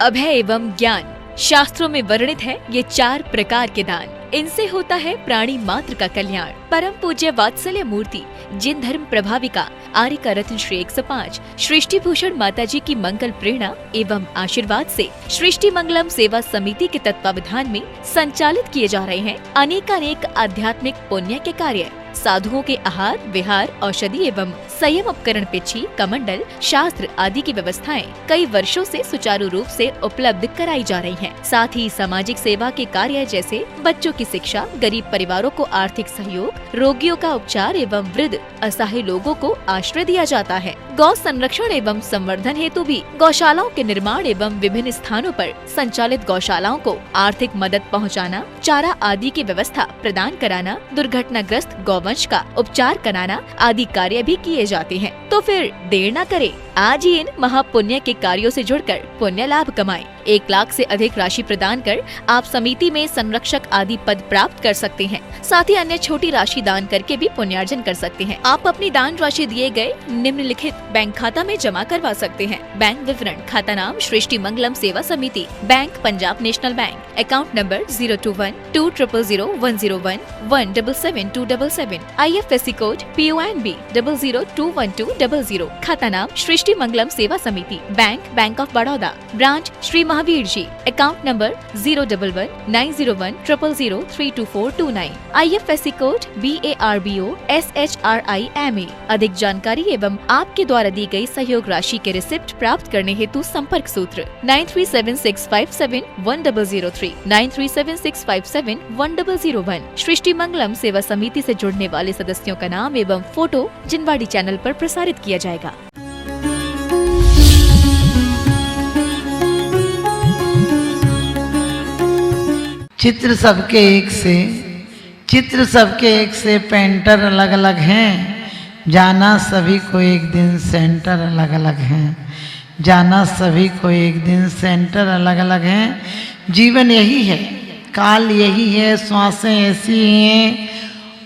अभय एवं ज्ञान। शास्त्रों में वर्णित है ये 4 प्रकार के दान। इनसे होता है प्राणी मात्र का कल्याण। परम पूज्य वात्सल्य मूर्ति जिन धर्म प्रभाविका आर्य का रत्न श्री 105 सृष्टि भूषण माता जी की मंगल प्रेरणा एवं आशीर्वाद से सृष्टि मंगलम सेवा समिति के तत्वावधान में संचालित किए जा रहे हैं अनेक आध्यात्मिक पुण्य के कार्य। साधुओं के आहार विहार औषधि एवं संयम उपकरण पिछी कमंडल शास्त्र आदि की व्यवस्थाएं कई वर्षों से सुचारू रूप से उपलब्ध कराई जा रही हैं। साथ ही सामाजिक सेवा के कार्य जैसे बच्चों की शिक्षा, गरीब परिवारों को आर्थिक सहयोग, रोगियों का उपचार एवं वृद्ध असहाय लोगों को आश्रय दिया जाता है। गौ संरक्षण एवं संवर्धन हेतु भी गौशालाओं के निर्माण एवं विभिन्न स्थानों पर संचालित गौशालाओं को आर्थिक मदद पहुंचाना, चारा आदि की व्यवस्था प्रदान कराना, दुर्घटनाग्रस्त गौवंश का उपचार कराना आदि कार्य भी किए जाते हैं। तो फिर देर न करें, आज ही इन महापुण्य के कार्यों से जुड़कर पुण्य लाभ कमाएं। 1 लाख से अधिक राशि प्रदान कर आप समिति में संरक्षक आदि पद प्राप्त कर सकते हैं। साथ ही अन्य छोटी राशि दान करके भी पुण्यार्जन कर सकते हैं। आप अपनी दान राशि दिए गए निम्नलिखित बैंक खाता में जमा करवा सकते हैं। बैंक विवरण: खाता नाम Srishti Mangalam Seva Samiti, bank Punjab national bank, account number 021200101777277, IFSC code PONB 0021200, खाता नाम Srishti Mangalam Seva Samiti, bank of Baroda, branch Shri Mahavir ji, account number 011901000032429, IFSC code BARBO SHRIMA। अधिक जानकारी एवं आपके द्वारा दी गई सहयोग राशि के रिसिप्ट प्राप्त करने हेतु संपर्क सूत्र 9376571003, 9376571001। सृष्टि मंगलम सेवा समिति से जुड़ने वाले सदस्यों का नाम एवं फोटो जिनवाड़ी चैनल पर प्रसारित किया जाएगा। चित्र सबके एक से पेंटर अलग अलग हैं, जाना सभी को एक दिन सेंटर अलग अलग हैं, जाना सभी को एक दिन सेंटर अलग अलग हैं। जीवन यही है, काल यही है, श्वासें ऐसी हैं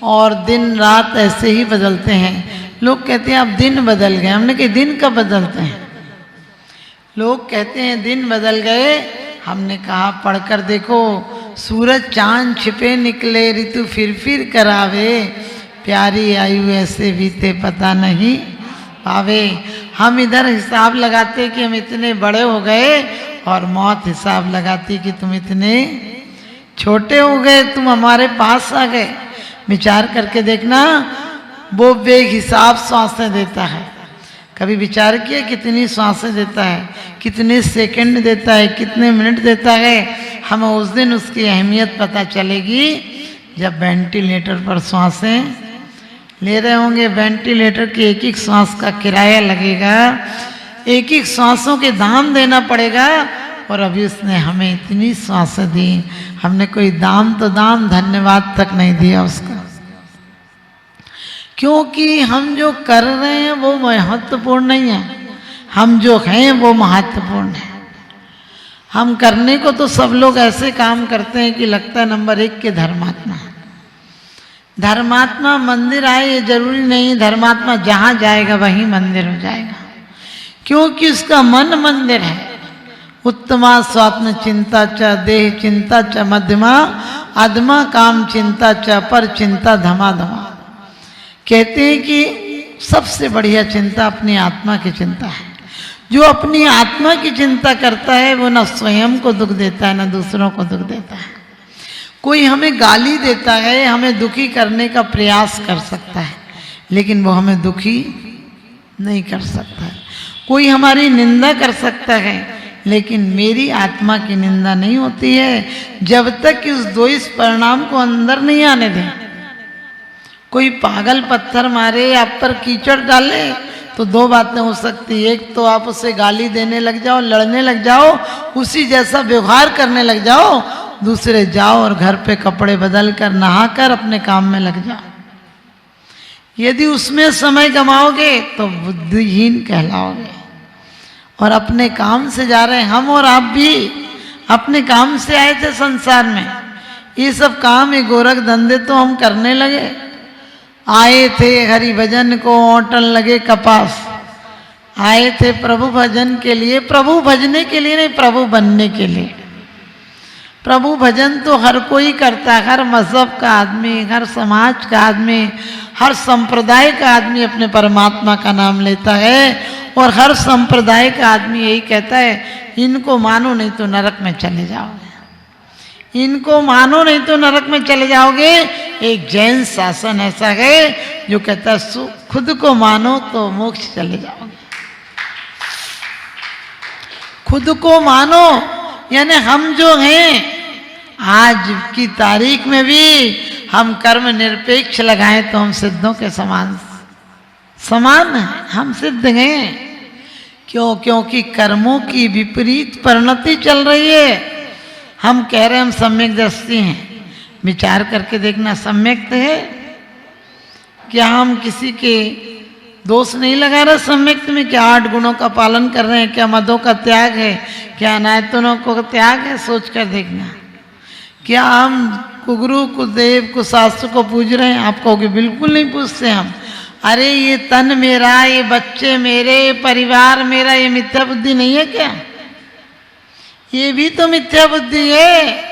और दिन रात ऐसे ही बदलते हैं। लोग कहते हैं अब दिन बदल गए, हमने कहा दिन कब बदलते हैं? लोग कहते हैं दिन बदल गए, हमने कहा पढ़कर देखो, सूरज चांद छिपे निकले, ऋतु फिर करावे, प्यारी आयु ऐसे बीते पता नहीं पावे। हम इधर हिसाब लगाते कि हम इतने बड़े हो गए और मौत हिसाब लगाती कि तुम इतने छोटे हो गए, तुम हमारे पास आ गए। विचार करके देखना, वो बेहिसाब सांसें देता है। कभी विचार किया कितनी सांसें देता है, कितने सेकंड देता है, कितने मिनट देता है? हमें उस दिन उसकी अहमियत पता चलेगी जब वेंटिलेटर पर सांसें ले रहे होंगे। वेंटिलेटर की एक सांस का किराया लगेगा, एक सांसों के दाम देना पड़ेगा। और अभी उसने हमें इतनी सांसें दी, हमने कोई दाम तो दाम, धन्यवाद तक नहीं दिया उसका। क्योंकि हम जो कर रहे हैं वो महत्वपूर्ण नहीं है, हम जो हैं वो महत्वपूर्ण है। हम करने को तो सब लोग ऐसे काम करते हैं कि लगता है नंबर 1 के धर्मात्मा। धर्मात्मा मंदिर आए ये जरूरी नहीं, धर्मात्मा जहाँ जाएगा वहीं मंदिर हो जाएगा, क्योंकि उसका मन मंदिर है। उत्तमा स्वात्म चिंता च, देह चिंता च, मध्यमा अधमा काम चिंता च, पर चिंता धमा। कहते हैं कि सबसे बढ़िया चिंता अपनी आत्मा की चिंता है। जो अपनी आत्मा की चिंता करता है वो न स्वयं को दुख देता है न दूसरों को दुख देता है। कोई हमें गाली देता है, हमें दुखी करने का प्रयास कर सकता है, लेकिन वो हमें दुखी नहीं कर सकता है। कोई हमारी निंदा कर सकता है, लेकिन मेरी आत्मा की निंदा नहीं होती है जब तक कि उस द्वेष परिणाम को अंदर नहीं आने दें। कोई पागल पत्थर मारे, आप पर कीचड़ डाले, तो 2 बातें हो सकती। एक तो आप उसे गाली देने लग जाओ, लड़ने लग जाओ, उसी जैसा व्यवहार करने लग जाओ। दूसरे जाओ और घर पे कपड़े बदल कर नहा कर अपने काम में लग जाओ। यदि उसमें समय गमाओगे तो बुद्धिहीन कहलाओगे। और अपने काम से जा रहे हैं हम, और आप भी अपने काम से आए थे संसार में। ये सब काम, ये गोरख धंधे तो हम करने लगे। आए थे हरि भजन को, ओटन लगे कपास। आए थे प्रभु भजन के लिए, प्रभु भजने के लिए नहीं, प्रभु बनने के लिए। प्रभु भजन तो हर कोई करता है, हर मजहब का आदमी, हर समाज का आदमी, हर संप्रदाय का आदमी अपने परमात्मा का नाम लेता है। और हर संप्रदाय का आदमी यही कहता है, इनको मानो नहीं तो नरक में चले जाओगे, इनको मानो नहीं तो नरक में चले जाओगे। एक जैन शासन ऐसा है जो कहता है खुद को मानो तो मोक्ष चले जाओगे। खुद को मानो यानी हम जो हैं आज की तारीख में भी हम कर्म निरपेक्ष लगाएं तो हम सिद्धों के समान हैं, हम सिद्ध हैं। क्यों? क्योंकि कर्मों की विपरीत परिणति चल रही है। हम कह रहे हैं हम सम्यक दृष्टि हैं, विचार करके देखना सम्यक है क्या? हम किसी के दोष नहीं लगा रहे सम्यक में? क्या 8 गुणों का पालन कर रहे हैं? क्या मदों का त्याग है? क्या अनायतनों को त्याग है? सोच कर देखना। क्या हम कुगुरु कुदेव को शास्त्र को पूज रहे हैं? आप कहोगे बिल्कुल नहीं पूजते हम। अरे ये तन मेरा, ये बच्चे मेरे, ये परिवार मेरा, ये मिथ्या बुद्धि नहीं है क्या? ये भी तो मिथ्या बुद्धि है।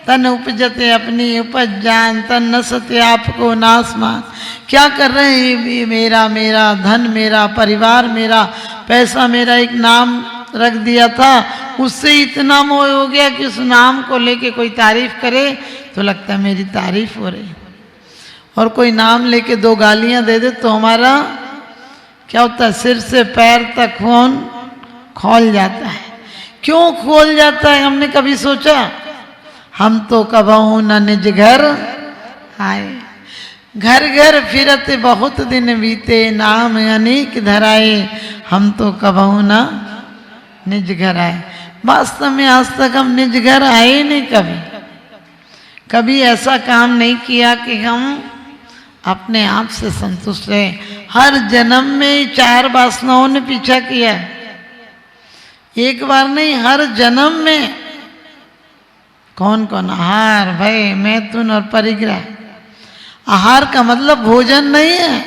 तन उपजते अपनी उपज जान, तन नसते आपको नासमान। क्या कर रहे हैं? ये मेरा, मेरा धन मेरा, परिवार मेरा, पैसा मेरा, एक नाम रख दिया था, उससे इतना मोह हो गया कि उस नाम को लेके कोई तारीफ करे तो लगता है मेरी तारीफ हो रही। और कोई नाम लेके 2 गालियां दे दे तो हमारा क्या होता है? सिर से पैर तक खून खौल जाता है। क्यों खोल जाता है? हमने कभी सोचा? हम तो कबहू न निज घर आए, घर घर फिरत बहुत दिन बीते, नाम अनेक धराए, हम तो कबहू न निज घर आए। वास्तव में आज तक हम निज घर आए नहीं। कभी ऐसा काम नहीं किया कि हम अपने आप से संतुष्ट रहे। हर जन्म में 4 वासनाओं ने पीछा किया है, एक बार नहीं, हर जन्म में। कौन कौन? आहार, भय, मैथुन और परिग्रह। आहार का मतलब भोजन नहीं है,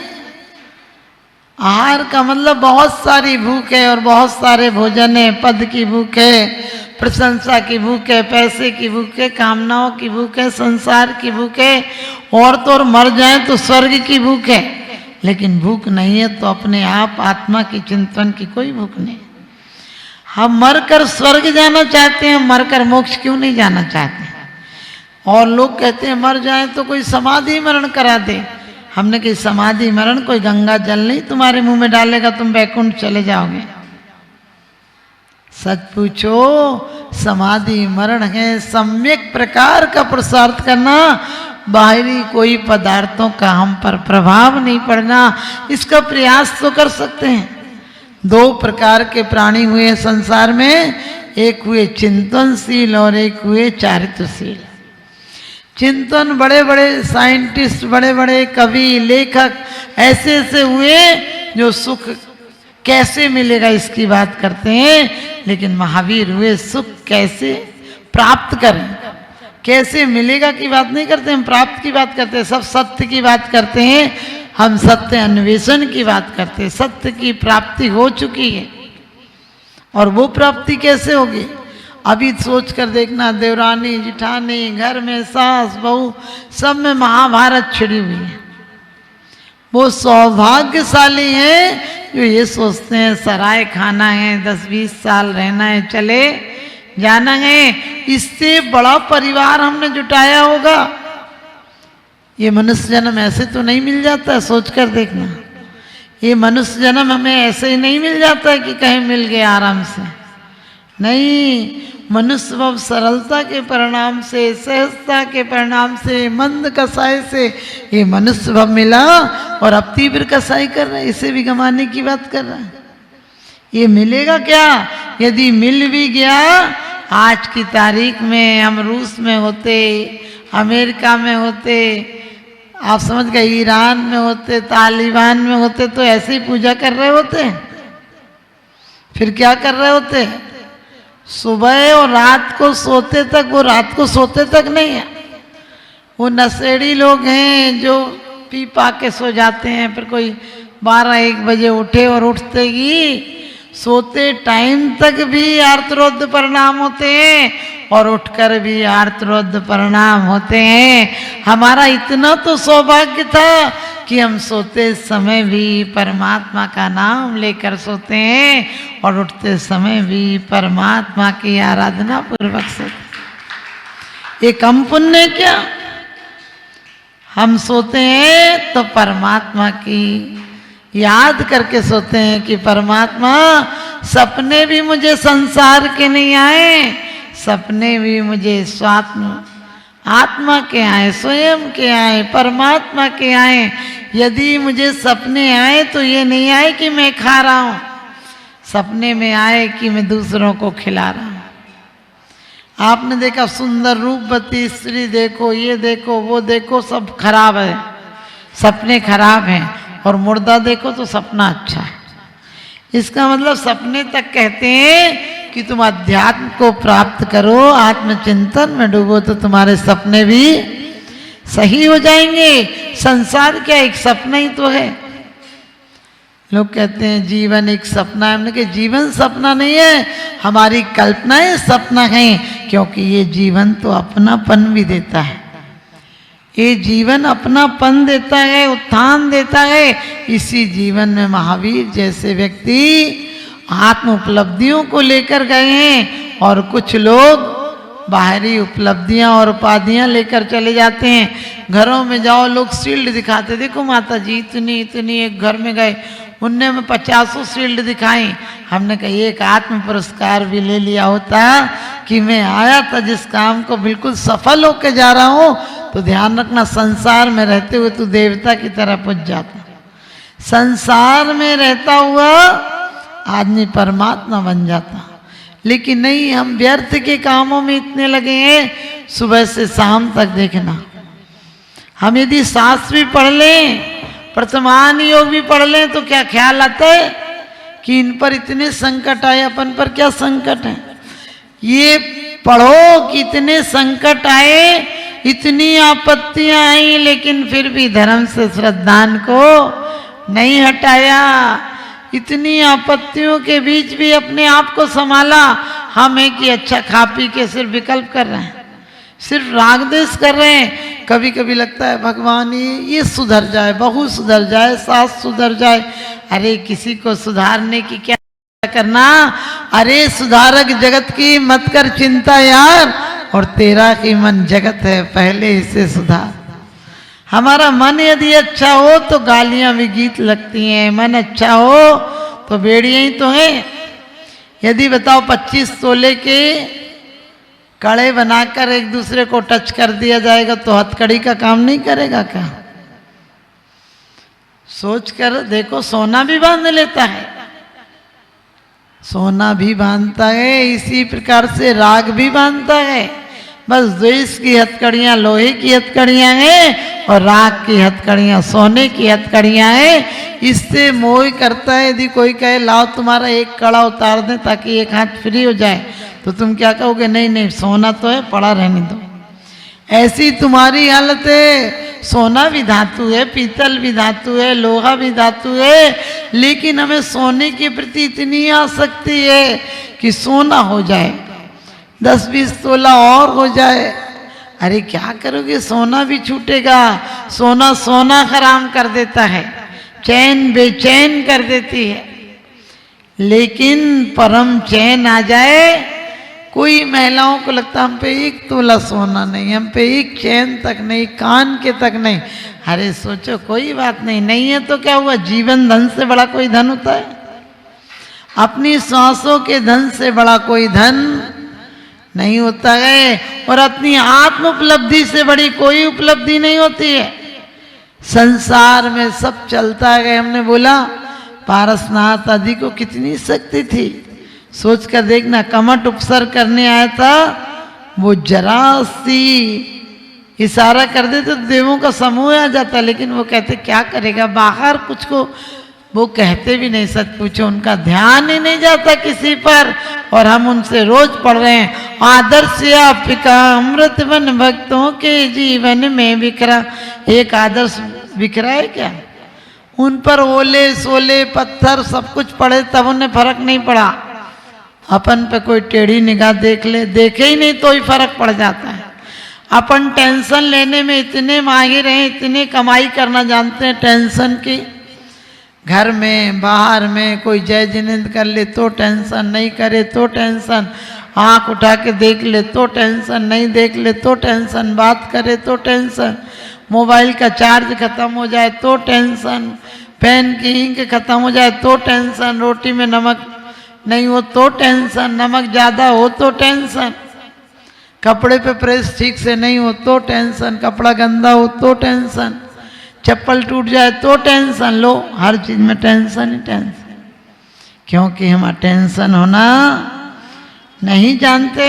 आहार का मतलब बहुत सारी भूख है और बहुत सारे भोजन है। पद की भूख है, प्रशंसा की भूख है, पैसे की भूख है, कामनाओं की भूख है, संसार की भूख है, और तो और मर जाए तो स्वर्ग की भूख है। लेकिन भूख नहीं है तो अपने आप आत्मा की चिंतन की कोई भूख नहीं। हम मरकर स्वर्ग जाना चाहते हैं, मरकर मोक्ष क्यों नहीं जाना चाहते? और लोग कहते हैं मर जाए तो कोई समाधि मरण करा दे। हमने कही समाधि मरण कोई गंगा जल नहीं तुम्हारे मुंह में डालेगा, तुम वैकुंठ चले जाओगे। सच पूछो, समाधि मरण है सम्यक प्रकार का पुरुषार्थ करना, बाहरी कोई पदार्थों का हम पर प्रभाव नहीं पड़ना, इसका प्रयास तो कर सकते हैं। 2 प्रकार के प्राणी हुए संसार में, एक हुए चिंतनशील और एक हुए चारित्रशील। चिंतन बड़े बड़े साइंटिस्ट, बड़े बड़े कवि, लेखक ऐसे ऐसे हुए जो सुख कैसे मिलेगा इसकी बात करते हैं। लेकिन महावीर हुए सुख कैसे प्राप्त करें, कैसे मिलेगा की बात नहीं करते, हम प्राप्त की बात करते हैं। सब सत्य की बात करते हैं, हम सत्य अन्वेषण की बात करते हैं। सत्य की प्राप्ति हो चुकी है, और वो प्राप्ति कैसे होगी? अभी सोच कर देखना, देवरानी जिठानी, घर में सास बहू, सब में महाभारत छिड़ी हुई है। वो सौभाग्यशाली हैं जो ये सोचते हैं सराय खाना है, 10-20 साल रहना है, चले जाना है, इससे बड़ा परिवार हमने जुटाया होगा। ये मनुष्य जन्म ऐसे तो नहीं मिल जाता है, सोच कर देखना। ये मनुष्य जन्म हमें ऐसे ही नहीं मिल जाता है कि कहीं मिल गया आराम से, नहीं। मनुष्य भाव सरलता के परिणाम से, सहजता के परिणाम से, मंद कसाई से ये मनुष्य भाव मिला, और अब तीव्र कसाई कर रहा है, इसे भी गंवाने की बात कर रहा है। ये मिलेगा क्या? यदि मिल भी गया, आज की तारीख में हम रूस में होते, अमेरिका में होते, आप समझ गए, ईरान में होते, तालिबान में होते, तो ऐसे ही पूजा कर रहे होते। फिर क्या कर रहे होते? सुबह और रात को सोते तक, वो रात को सोते तक नहीं है, वो नशेड़ी लोग हैं जो पी पा के सो जाते हैं। फिर कोई 12-1 बजे उठे और उठते ही सोते टाइम तक भी आर्तरोद्ध परिणाम होते हैं और उठकर भी आर्तरोद्ध परिणाम होते हैं। हमारा इतना तो सौभाग्य था कि हम सोते समय भी परमात्मा का नाम लेकर सोते हैं और उठते समय भी परमात्मा की आराधना पूर्वक सोते। ये कम पुण्य क्या? हम सोते हैं तो परमात्मा की याद करके सोते हैं कि परमात्मा सपने भी मुझे संसार के नहीं आए, सपने भी मुझे स्वात्म आत्मा के आए, स्वयं के आए, परमात्मा के आए। यदि मुझे सपने आए तो ये नहीं आए कि मैं खा रहा हूं, सपने में आए कि मैं दूसरों को खिला रहा हूं। आपने देखा सुंदर रूपवती स्त्री देखो, ये देखो, वो देखो, सब खराब है, सपने खराब हैं। और मुर्दा देखो तो सपना अच्छा है। इसका मतलब सपने तक कहते हैं कि तुम अध्यात्म को प्राप्त करो, आत्मचिंतन में डूबो तो तुम्हारे सपने भी सही हो जाएंगे। संसार क्या एक सपना ही तो है। लोग कहते हैं जीवन एक सपना है। हमने कहा जीवन सपना नहीं है, हमारी कल्पनाएं सपना है, क्योंकि ये जीवन तो अपनापन भी देता है। ये जीवन अपनापन देता है, उत्थान देता है। इसी जीवन में महावीर जैसे व्यक्ति आत्म उपलब्धियों को लेकर गए हैं और कुछ लोग बाहरी उपलब्धियां और उपाधियां लेकर चले जाते हैं। घरों में जाओ लोग शील्ड दिखाते, देखो माता जी इतनी इतनी, एक घर में गए उनने में 50 शील्ड दिखाई। हमने कहा एक आत्म पुरस्कार भी ले लिया होता कि मैं आया था जिस काम को बिल्कुल सफल होकर जा रहा हूं, तो ध्यान रखना संसार में रहते हुए तू देवता की तरह पूज जाता। संसार में रहता हुआ आदमी परमात्मा बन जाता। लेकिन नहीं, हम व्यर्थ के कामों में इतने लगे हैं, सुबह से शाम तक देखना। हम यदि शास्त्र भी पढ़ लें, प्रथमान योग भी पढ़ लें, तो क्या ख्याल आता है कि इन पर इतने संकट आए, अपन पर क्या संकट है। ये पढ़ो कि इतने संकट आए, इतनी आपत्तियां आई, लेकिन फिर भी धर्म से श्रद्धान को नहीं हटाया। इतनी आपत्तियों के बीच भी अपने आप को संभाला। हम है कि अच्छा खा पी के सिर्फ विकल्प कर रहे हैं, सिर्फ राग द्वेष कर रहे हैं। कभी कभी लगता है भगवान ये सुधर जाए, बहू सुधर जाए, सास सुधर जाए। अरे किसी को सुधारने की क्या करना, अरे सुधारक जगत की मत कर चिंता यार, और तेरा की मन जगत है, पहले इसे सुधार। हमारा मन यदि अच्छा हो तो गालियां भी गीत लगती हैं, मन अच्छा हो तो बेड़ियां ही तो हैं। यदि बताओ 25 तोले के कड़े बनाकर एक दूसरे को टच कर दिया जाएगा तो हथकड़ी का काम नहीं करेगा क्या? सोच कर देखो, सोना भी बांध लेता है, सोना भी बांधता है, इसी प्रकार से राग भी बांधता है। बस द्वेष की हथकड़ियां लोहे की हथकड़ियां हैं और राग की हथकड़ियां सोने की हथकड़ियां हैं। इससे मोह करता है। यदि कोई कहे लाओ तुम्हारा एक कड़ा उतार दें ताकि एक हाथ फ्री हो जाए, तो तुम क्या कहोगे? नहीं नहीं, सोना तो है, पड़ा रहने दो। ऐसी तुम्हारी हालत है। सोना भी धातु है, पीतल भी धातु है, लोहा भी धातु है, लेकिन हमें सोने के प्रति इतनी आसक्ति है कि सोना हो जाए, 10-20 तोला और हो जाए। अरे क्या करोगे, सोना भी छूटेगा। सोना सोना हराम कर देता है, चैन बेचैन कर देती है। लेकिन परम चैन आ जाए, कोई महिलाओं को लगता हम पे 1 तोला सोना नहीं, हम पे 1 चैन तक नहीं, कान के तक नहीं। अरे सोचो कोई बात नहीं, नहीं है तो क्या हुआ, जीवन धन से बड़ा कोई धन होता है? अपनी सांसों के धन से बड़ा कोई धन नहीं होता है, और अपनी आत्म उपलब्धि से बड़ी कोई उपलब्धि नहीं होती है। संसार में सब चलता है। हमने बोला पारसनाथ आदि को कितनी शक्ति थी, सोच कर देखना। कमट उपसर करने आया था, वो जरा सी इशारा कर देते तो देवों का समूह आ जाता, लेकिन वो कहते क्या करेगा, बाहर कुछ को वो कहते भी नहीं। सच पूछो, उनका ध्यान ही नहीं जाता किसी पर, और हम उनसे रोज पढ़ रहे हैं आदर्श आपका अमृत बन भक्तों के जीवन में बिखरा। एक आदर्श बिखरा है क्या? उन पर ओले सोले पत्थर सब कुछ पड़े तब उन्हें फर्क नहीं पड़ा। अपन पे कोई टेढ़ी निगाह देख ले, देखे ही नहीं तो ही फर्क पड़ जाता है। अपन टेंशन लेने में इतने माहिर हैं, इतने कमाई करना जानते हैं टेंशन की। घर में बाहर में कोई जय जिनेंद कर ले तो टेंशन, नहीं करे तो टेंशन, आँख उठा के देख ले तो टेंशन, नहीं देख ले तो टेंशन, बात करे तो टेंशन, मोबाइल का चार्ज खत्म हो जाए तो टेंशन, पेन की इंक खत्म हो जाए तो टेंशन, रोटी में नमक नहीं हो तो टेंशन, नमक ज़्यादा हो तो टेंशन, कपड़े पे प्रेस ठीक से नहीं हो तो टेंशन, कपड़ा गंदा हो तो टेंशन, चप्पल टूट जाए तो टेंशन। लो, हर चीज़ में टेंशन ही टेंशन, क्योंकि हम टेंशन होना नहीं जानते।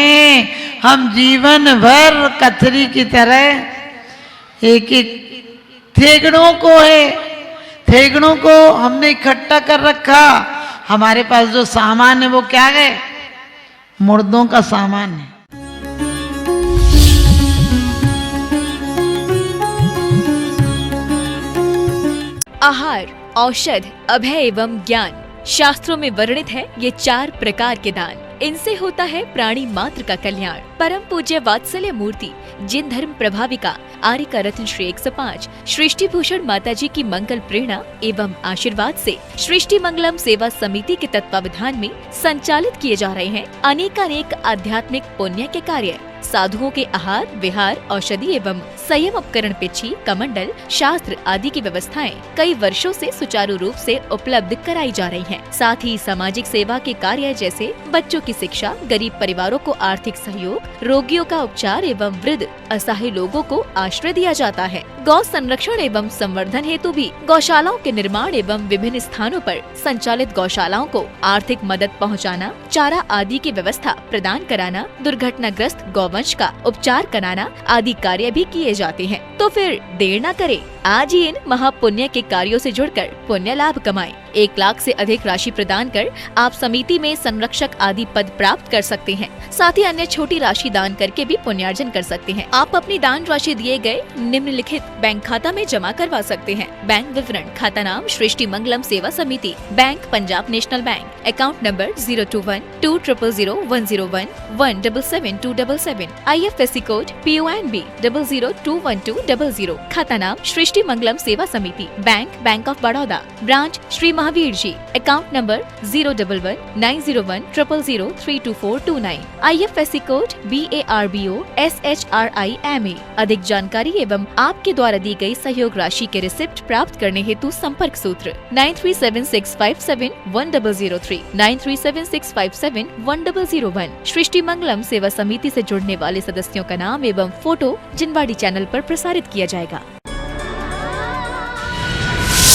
हम जीवन भर कथरी की तरह एक एक थेगड़ों को है, थेगड़ों को हमने इकट्ठा कर रखा। हमारे पास जो सामान है वो क्या है? मुर्दों का सामान है। आहार, औषध, अभय एवं ज्ञान, शास्त्रों में वर्णित है ये 4 प्रकार के दान। इनसे होता है प्राणी मात्र का कल्याण। परम पूज्य वात्सल्य मूर्ति जिन धर्म प्रभाविका आर्यका रत्न श्री 105 सृष्टि भूषण माता जी की मंगल प्रेरणा एवं आशीर्वाद से सृष्टि मंगलम सेवा समिति के तत्वावधान में संचालित किए जा रहे हैं अनेकानेक आध्यात्मिक पुण्य के कार्य। साधुओं के आहार, विहार, औषधि एवं संयम उपकरण, पिछी, कमंडल, शास्त्र आदि की व्यवस्थाएं कई वर्षों से सुचारू रूप से उपलब्ध कराई जा रही हैं। साथ ही सामाजिक सेवा के कार्य जैसे बच्चों की शिक्षा, गरीब परिवारों को आर्थिक सहयोग, रोगियों का उपचार एवं वृद्ध असहाय लोगों को आश्रय दिया जाता है। गौ संरक्षण एवं संवर्धन हेतु भी गौशालाओं के निर्माण एवं विभिन्न स्थानों पर संचालित गौशालाओं को आर्थिक मदद पहुंचाना, चारा आदि की व्यवस्था प्रदान कराना, दुर्घटनाग्रस्त गौवंश का उपचार कराना आदि कार्य भी किए जाते हैं। तो फिर देर न करें, आज ही इन महापुण्य के कार्यों से जुड़कर पुण्य लाभ कमाएं। 1 लाख से अधिक राशि प्रदान कर आप समिति में संरक्षक आदि पद प्राप्त कर सकते हैं। साथ ही अन्य छोटी राशि दान करके भी पुण्यार्जन कर सकते हैं। आप अपनी दान राशि दिए गए निम्नलिखित बैंक खाता में जमा करवा सकते हैं। बैंक विवरण: खाता नाम Srishti Mangalam Seva Samiti, bank Punjab national bank, account number 021-2001-177-277, IFSC code PONB 0021200। खाता नाम Srishti Mangalam Seva Samiti, bank of Baroda, branch Shri Mahavir ji, account number 011-901-000-32429, IFSC code BARBO SHRIMA। अधिक जानकारी एवं आपके द्वारा दी गई सहयोग राशि के रिसिप्ट प्राप्त करने हेतु संपर्क सूत्र 9376571003, 9376571001। सृष्टि मंगलम सेवा समिति से जुड़ने वाले सदस्यों का नाम एवं फोटो जिनवाड़ी चैनल पर प्रसारित किया जाएगा।